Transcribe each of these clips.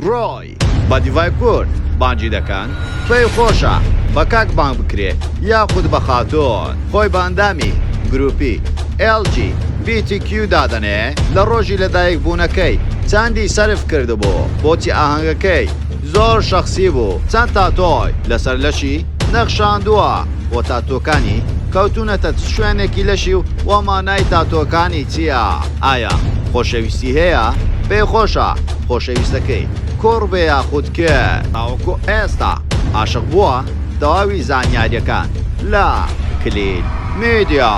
ڕۆی بە دیڤای کورد بانگی دەکەن پێی خۆشە بە کاک بانگ بکرێ یاخود بە خاتۆن خۆی بەندامی گروپی LG BTQ دادەنێ لە ڕۆژی لەدایک بوونەکەی چاندی سەرف کردبوو بۆچی ئاهەنگەکەی زۆر شەخصی بوو چەند تاتۆی لەسەر لەشی نەخشاندووە بۆ تاتۆکانی کەوتونەتە شوێنێکی لەشی و وەمانای تاتۆکانی چییە؟ ئایا خۆشەویستی هەیە؟ پێی خۆشە خۆشەویستەکەی کوڕ بێ یاخود کرد تاوەکو ئێستا عاشق بووە تەواوی زانیاریەکان لە کلیل میدیا.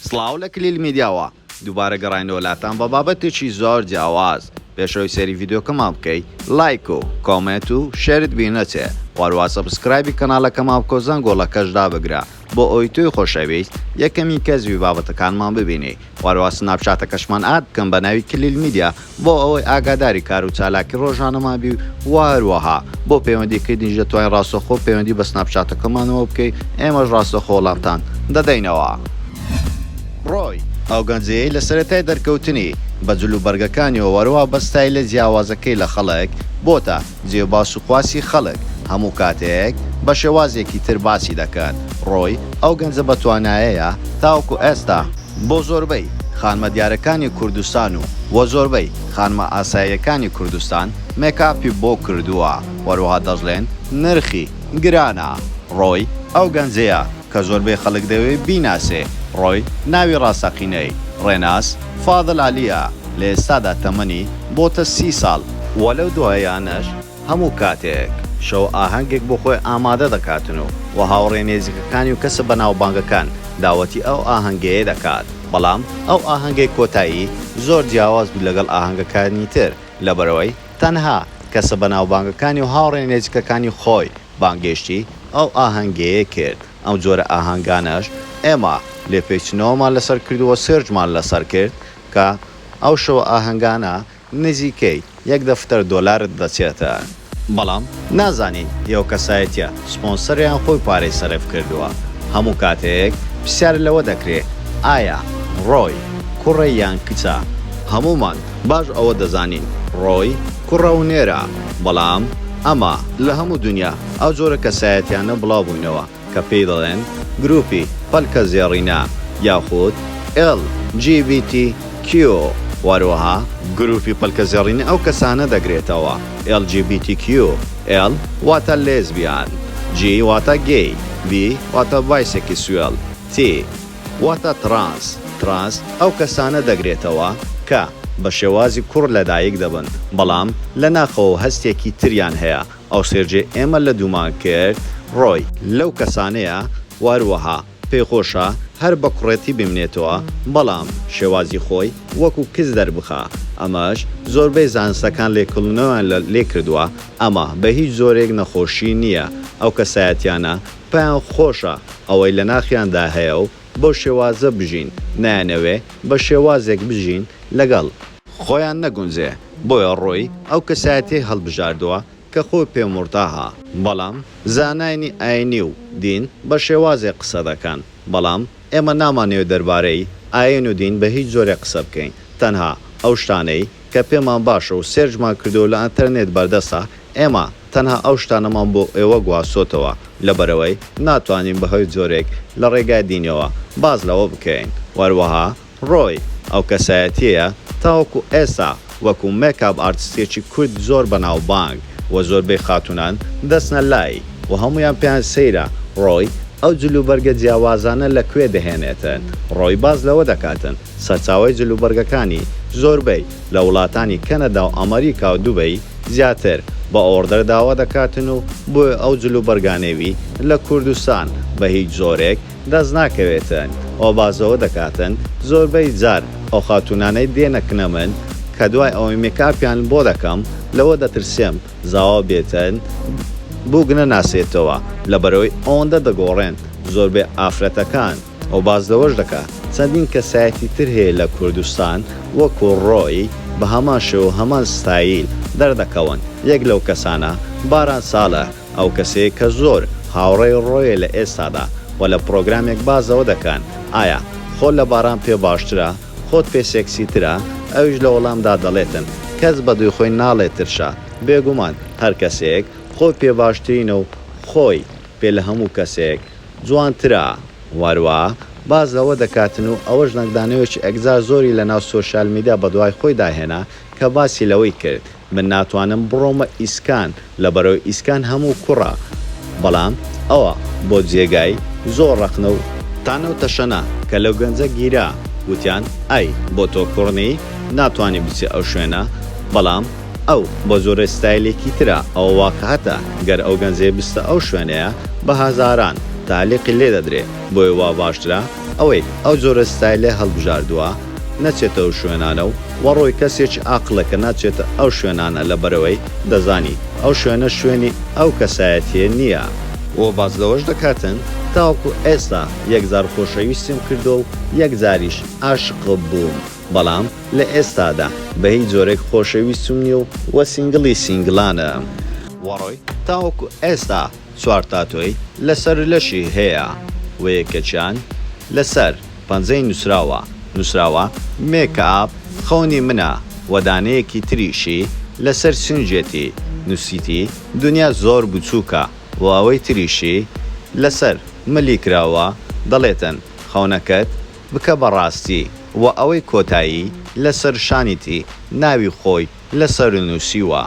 سڵاو لە کلیل میدیاوە دووبارە گەڕاینەوە لاتان بە بابەتێکی زۆر جیاواز. پێشەوەی سەری ڤیدیۆکەمان بکەی لایک و کۆمنت و شێرت بینەچێ وارووا سەبسکرایبی کەناڵەکەمان بکە و زەنگۆڵەکەش دابگرە بۆ ئەوەی توی خۆشەویست یەکەمی کەسوی بابەتەکانمان ببینی وارووا سناپچاتەکەشمان ئاد بکەم بە ناوی کلیل میدیا بۆ ئەوەی ئاگاداری کار و چالاکی ڕۆژانەمان بی و هەروەها بۆ پەیوەندیکردنیش دەتوانین ڕاستەخۆ پەیوەندی بە سناپچاتەکەمانەوە بکەی ئێمەش ڕاستەخۆڵامتان دەدەینەوە. ڕۆی ئەو گەنجەیەی لە سەرەتای دەرکەوتنی بە جلوبەرگەکانیەوە وەروە بە ستایلە جیاوازەکەی لە خەڵک بۆتە جێباس و خواسی خەڵک هەموو کاتێک بە شێوازێکی تر باسی دەکەن. ڕۆی ئەو گەنجە بە توانایەیە تاوەکو ئێستا بۆ زۆربەی خانمە دیارەکانی کوردستان و زۆربەی خانمە ئاساییەکانی کوردستان مێکاپی بۆ کردووە وەروەها دەژڵێن نرخی گرانە. ڕۆی ئەو گەنجەیە کە زۆربەی خەڵک دەوێت بیناسێ. ڕۆی ناوی ڕاستەقینەی ڕێناس فادڵ عەلیە لە ئێستادا تەمەنی بۆتە 30 ساڵ وە لەو دوایانەش هەموو کاتێک شەو ئاهەنگێک بۆ خۆی ئامادە دەکاتن و هاوڕێ نێزیکەکانی و کەسە بەناوبانگەکان داوەتی ئەو ئاهەنگەیە دەکات بەڵام ئەو ئاهەنگەی کۆتایی زۆر جیاواز بوو لەگەڵ ئاهەنگەکانی تر لەبەرەوەی تەنها کەسە بەناوبانگەکانی و هاوڕێ نێزیکەکانی خۆی بانگێشتی ئەو ئاهەنگەیە کرد. ئەو جۆرە ئاهەنگانەش ئێمە لێپێچنەوەمان لەسەر کردووە سێرجمان لەسەر کرد کە ئەو شەوە ئاهەنگانە نزیکەی $1 دەچێتە بەڵام نازانین ئێوە کەسایەتە سپۆنسەریان خۆی پارەی سەرف کردووە. هەموو کاتێک پرسیار لەوە دەکرێت ئایا ڕۆی کوڕە یان کچە؟ هەمومان باش ئەوە دەزانین ڕۆی کوڕە و نێرە بەڵام ئەمە لە هەموو دنیا ئەو جۆرە کەسایەتیانە بڵاو بووینەوە کە پێی دەڵێن گروپی پەلکە زێڕینە یاخود LGBTQ وەروەها گروپی پەلکە زێڕینە ئەو کەسانە دەگرێتەوە LGBTQ L واتە لێزبیان G واتە گەی B واتە بایسێکسوێل T واتە ترانس ئەو کەسانە دەگرێتەوە کە بە شێوازی کوڕ لەدایک دەبن بەڵام لە ناخەوە هەستێکی تریان هەیە. ئەو سێرجێ ئێمە لە دوومان کرد ڕۆی لەو کەسانەیە واروەها پێخۆشە هەر بە کوڕێتی بمنێتەوە بەڵام شێوازی خۆی وەکو کەس دەربخە. ئەمەش زۆربەی زانستەکان لێکڵنەوەیان لێ کردووە ئەمە بە هیچ زۆرێک نەخۆشی نییە. ئەو کەسایەتیانە پێیان خۆشە ئەوەی لە ناخیاندا هەیە و بۆ شێوازە بژین نایانەوێ بە شێوازێک بژین لەگەڵ خۆیان نەگونجێ. بۆیە ڕۆی ئەو کەسایەتی هەڵبژاردووە کە خۆی پێمورتاها بەڵام زانایانی ئاینی و دین بە شێوازێک قسە دەکەن بەڵام ئێمە نامانەوێت دەربارەی ئاین و دین بە هیچ زۆرێک قسە بکەین تەنها ئەو شتانەی کە پێمان باشە و سێرجمان کردو لە ئەتەرنێت بەردەسە ئێمە تەنها ئەو شتانەمان بۆ ئێوە گواسۆتەوە لەبەرەوەی ناتوانین بەهۆی زۆرێک لە ڕێگای دینەوە باز لەوە بکەین. وەروەها ڕۆی ئەو کەسایەتیە تاوەکو ئێستا وەکو مێکاپ ئارتستێکی کورد زۆر بەناوبانگ و زۆربەی خاتونان دەستنە لای و هەمویان پێیان سەیرە ڕۆی ئەو جلوبەرگە جیاوازانە لەکوێ دەهێنێتن. ڕۆی باز لەوە دەکاتن سەرچاوی جلوبەرگەکانی زۆربەی لە وڵاتانی کەنەدا و ئەمریکا و دوبەی زیاتر بە ئۆردەر داوا دەکاتن و بۆیە ئەو جلوبەرگانێوی لە کوردستان بە هیچ زۆرێک دەست ناکەوێتن ئەو بازەوە دەکاتن زۆربەی جار ئەو خاتونانەی دێنەکنە من کە دوای ئەوەی مێکاپیان بۆ دەکەم لەوە دەترسێم زاوا بێتن بووگنە ناسێتەوە لەبەرەوەی ئەوەندە دەگۆڕێن زۆربەی ئافرەتەکان ئەو باز لەوەش دەکات چەندین کەسایەتی تر هەیە لە کوردستان وەکو ڕۆی بە هەمان شێوە هەمان ستایل دەردەکەون. یەک لەو کەسانە باران ساڵە ئەو کەسەیە کە زۆر هاوڕێی ڕۆیە لە ئێستادا و لە پرۆگرامێک بازەوە دەکەن ئایا خۆ لە باران پێ باشترە خۆ خۆت پێ سێکسیترە ئەویش لە وەڵامدا دەڵێتن کەس بە دوی خۆی ناڵێت ترشە بێگومان هەر کەسێک خۆی پێ باشترینە و خۆی پێ لە هەموو کەسێک جوانترە واروە باز لەوە دەکاتن و ئەوەش نەکدانەوەی ئەگزار زۆری لە ناو سۆشال میدیا بە دوای خۆی داهێنا کە باسی لەوەی کرد من ناتوانم بڕۆمە ئیسکان لەبەرەوەی ئیسکان هەموو کوڕە بەڵام ئەوە بۆ جێگای زۆر ڕەخنە و تانەوە تەشەنە کە لەو گەنجە گیرا وتیان ئەی بۆ تۆ کوڕنی ناتوانانی بچێ ئەو شوێنە بەڵام ئەو بۆ زۆرە ستایلێکی ترە ئەو واقعەتە گەر ئەو گەنجێ بستە ئەو شوێنەیە بە هەزاران تالیقی لێ دەدرێ بۆی وا باشترە ئەوەی ئەو زۆرە ستایلێ هەڵبژاردووە نەچێتە ئەو شوێنانە و وەڕۆی کەسێکی ئاقلەکە ناچێتە ئەو شوێنانە لە بەرەوەی دەزانی ئەو شوێنە شوێنی ئەو کەسایەتیە نییە وە باز لەوەش دەکاتن تاوەکو ئێستا یەکزار خۆشەویستیم کردو و یەکزاریش عاشق بووم بەڵام لە ئێستادا بە هیچ جۆرێک خۆشەویستم نییە و وە سینگڵی سینگلانە وەڕۆی تاوەکو ئێستا چوار تاتۆی لەسەر لەشی هەیە و یەکەچیان لەسەر پەنجەی نووسراوە مێکەپ خەونی منە وەدانەیەکی تریشی لەسەر سنجێتی نووسیتی دنیا زۆر بچووکە و ئەوەی تریشی لەسەر ملی کراوە دەڵێتن خەونەکەت بکە بەڕاستی و ئەوەی کۆتایی لەسەر شانیتی ناوی خۆی لەسەر نووسیوە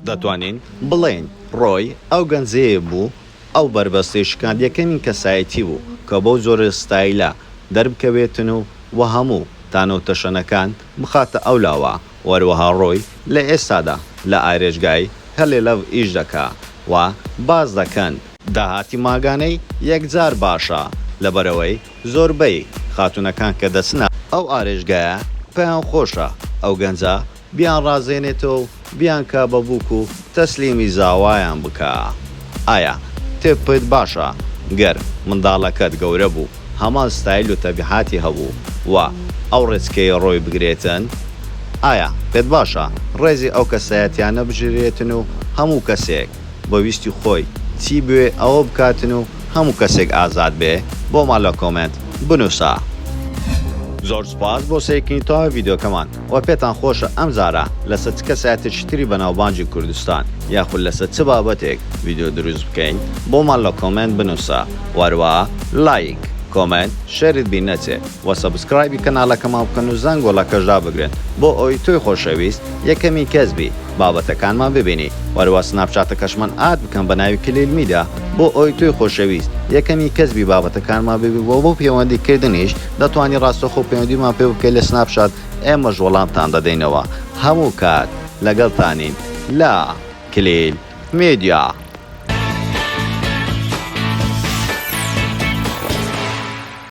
دەتوانین بڵێن ڕۆی ئەو گەنجەیە بوو ئەو بربەستەی شکاندیەکەمی کەسایەتی بوو کە بەو زۆر ستایلە دەربکەوێتن و هەموو تانەوە تەشەنەکان بخاتە ئەولاوە وەروەها ڕۆی لە ئێستادا لە ئارێژگای هەلێ لەو ئیش دەکا و باز دەکەن داهاتی ماگانەی یەکجار باشە لەبەرەوەی زۆربەی خاتونەکان کە دەچنە ئەو ئارێژگایە پێیان خۆشە ئەو گەنجە بیان ڕازێنێتەوە و بیان کا بەبووک و تەسلیمی زاوایان بکە ئایا تێپت باشە گەر منداڵەکەت گەورە بوو هەمان ستایل و تەبیعاتی هەبوو و ئەو ڕێچکەی ڕۆی بگرێتن ئایا پێت باشە ڕێزی ئەو کەسایەتیانە بژێرێتن و هەموو کەسێک بە ویستی خۆی چی بوێ ئەوە بکاتن و هەموو کەسێک ئازاد بێ بۆ ماڵ لە کۆمنت بنووسە زۆر سپاس بۆ سەیرکردنی تەواوی ڤیدیۆکەمان و پێتان خۆشە ئەم جارە لەسەر چ کەسایەتێکی تری بەناوبانگی کوردستان یاخود لەسەر چ بابەتێک ڤیدیۆ دروست بکەین بۆ ماڵ لە کۆمنت بنووسە وەروە لایک کۆمنت شێرت بی نەچێ و سەبسکرایبی کەناڵەکەمان بکەن و زەنگۆڵەکەشدا بگرن بۆ ئەوی تۆی خۆشەویست یەکەمی کەسبی بابەتەکانمان ببینی وەروە سناپچاتەکەشمان ئاد بکەن بە ناوی کلیل میدیا بۆ ئەوی تۆی خۆشەویست یەکەمی کەسبی بابەتەکانمان ببی بۆ پەیوەندیکردنیش دەتوانی ڕاستەخۆ پەیوەندیمان پێ بکەیت لە سناپچات ئێمەش وەڵامتان دەدەینەوە هەموو کات لەگەڵتانین لە کلیل میدیا.